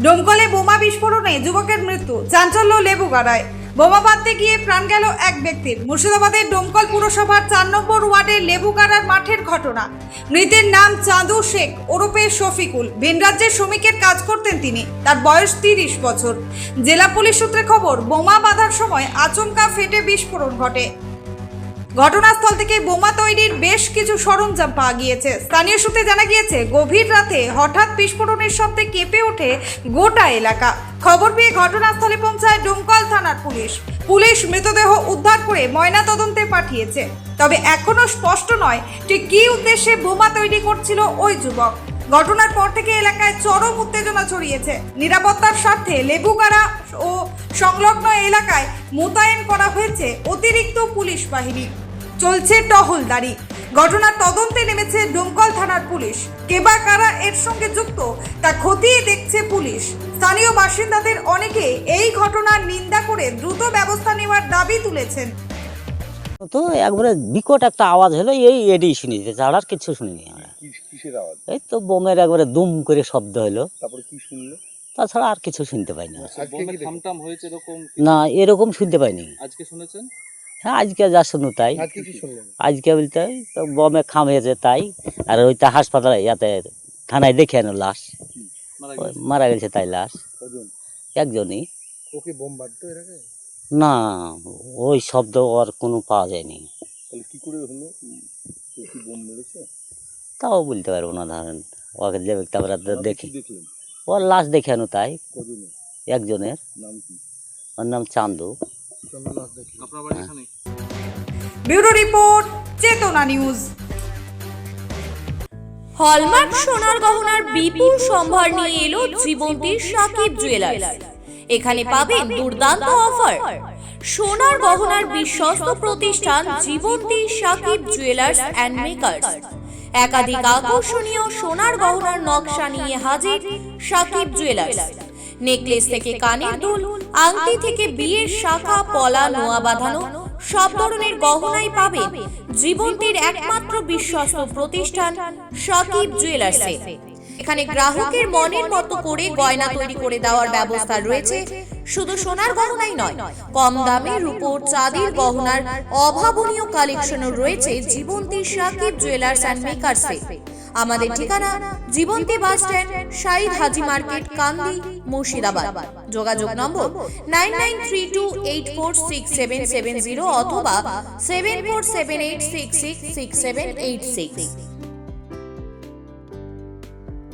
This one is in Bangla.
ডোমকলে বোমা বিস্ফোরণে যুবকের মৃত্যু, চাঞ্চল্য লেবুগাড়ায়। বোমা বাঁধতে গিয়ে প্রাণ গেল এক ব্যক্তির। মুর্শিদাবাদের ডোমকল পুরসভার 4 নম্বর ওয়ার্ডের লেবুগাড়ার মাঠের ঘটনা। মৃতের নাম চাঁদু শেখ ওরফে শফিকুল। ভিন রাজ্যের শ্রমিকের কাজ করতেন তিনি। তার বয়স 30 বছর। জেলা পুলিশ সূত্রে খবর, বোমা বাঁধার সময় আচমকা ফেটে বিস্ফোরণ ঘটে। ঘটনাস্থল থেকে বোমা তৈরির বেশ কিছু সরঞ্জাম পাওয়া গিয়েছে। স্থানীয় সূত্রে জানা গিয়েছে, গভীর রাতে হঠাৎ বিস্ফোরণের শব্দে কেঁপে ওঠে গোটা এলাকা। খবর পেয়ে ঘটনাস্থলে পৌঁছায় ডোমকল থানার পুলিশ মৃতদেহ উদ্ধার করে ময়নাতদন্তে পাঠিয়েছে। তবে এখনো স্পষ্ট নয় ঠিক কী উদ্দেশ্যে বোমা তৈরি করছিল ওই যুবক। ঘটনার পর থেকে এলাকায় চরম উত্তেজনা ছড়িয়েছে। নিরাপত্তার স্বার্থে লেবুগাড়া ও সংলগ্ন এলাকায় মোতায়েন করা হয়েছে অতিরিক্ত পুলিশ বাহিনী। চলছে টহলদারি। ঘটনার তদন্তে নেমেছে ডোমকল থানার পুলিশ। কে বা কারা এর সঙ্গে যুক্ত তা খতিয়ে দেখছে পুলিশ। স্থানীয় বাসিন্দাদের অনেকে এই ঘটনার নিন্দা করে দ্রুত ব্যবস্থা নেওয়ার দাবি তুলেছেন। তো একবারে বিকট একটা আওয়াজ হলো, এডি শুনি, ছাড়া আর কিছু শুনিনি আমরা। কিসের আওয়াজ? এই তো বোমের একবারে দুম করে শব্দ হলো, তারপরে কি শুনলে? তাছাড়া আর কিছু শুনতে পাইনি। আজকে কি থামটাম হয়েছে এরকম? না, এরকম শুনতে পাইনি। আজকে শুনেছেন? হ্যাঁ, আজকে যা শুনু তাই। আজকে কি শুনলেন? আজকে বলতে তো বোমে খাম হয়েছে তাই। আর ওইটা হাসপাতালে ইয়াতে থানায় দেখে আনো লাশ, মারা গেছে তাই লাশ। কজন? একজনই। ওকে বোম বাঁধতো এর আগে? না, ওই শব্দ আর কোনো পাওয়া যায়নি। তাহলে কি করে হলো? কেউ কি বোম মেরেছে? তাও বলতে পারবো না। ধরেন ওকে যে ব্যক্তি আমরা দেখি, কি দেখলেন? ওর লাশ দেখে আনো তাই। কজনের? একজনের। নাম কি? ওর নাম চান্দু। চলো লাশ দেখি। আপনার বাড়ি এখানে? ব্যুরো রিপোর্ট, চেতনা নিউজ। হলমার্ক সোনার গহনার বিপুল সম্ভার নিয়ে এলো জীবন্তীর সাকিব জুয়েলার্স। এখানে পাবেন দুর্দান্ত অফার। সোনার গহনার বিশ্বস্ত প্রতিষ্ঠান জীবন্তী সাকিব জুয়েলার্স অ্যান্ড মেকার্স। একাধিক আকর্ষণীয় সোনার গহনার নকশা নিয়ে হাজির সাকিব জুয়েলার্স। নেকলেস থেকে কানের দুল, আংটি থেকে বিয়ের শাখা, পলা, নোয়া বাঁধানো সব ধরনের গহনাই পাবেন জীবন্তীর একমাত্র বিশ্বস্ত প্রতিষ্ঠান সাকিব জুয়েলার্সে। এখানে গ্রাহকের মনের মতো করে গয়না তৈরি করে দেওয়ার ব্যবস্থা রয়েছে। শুধু সোনার গহনাই নয়, কম দামে রূপোর চাঁদির গহনার অভাবনীয় কালেকশনও রয়েছে জীবন্তী সাকিব জুয়েলার্স অ্যান্ড মেকার্সে। আমাদের ঠিকানা জীবন্তী বাস স্ট্যান্ড, শাহিদ হাজি মার্কেট, কান্দি, মুর্শিদাবাদ। যোগাযোগ নম্বর 9932846770 অথবা 7478666786।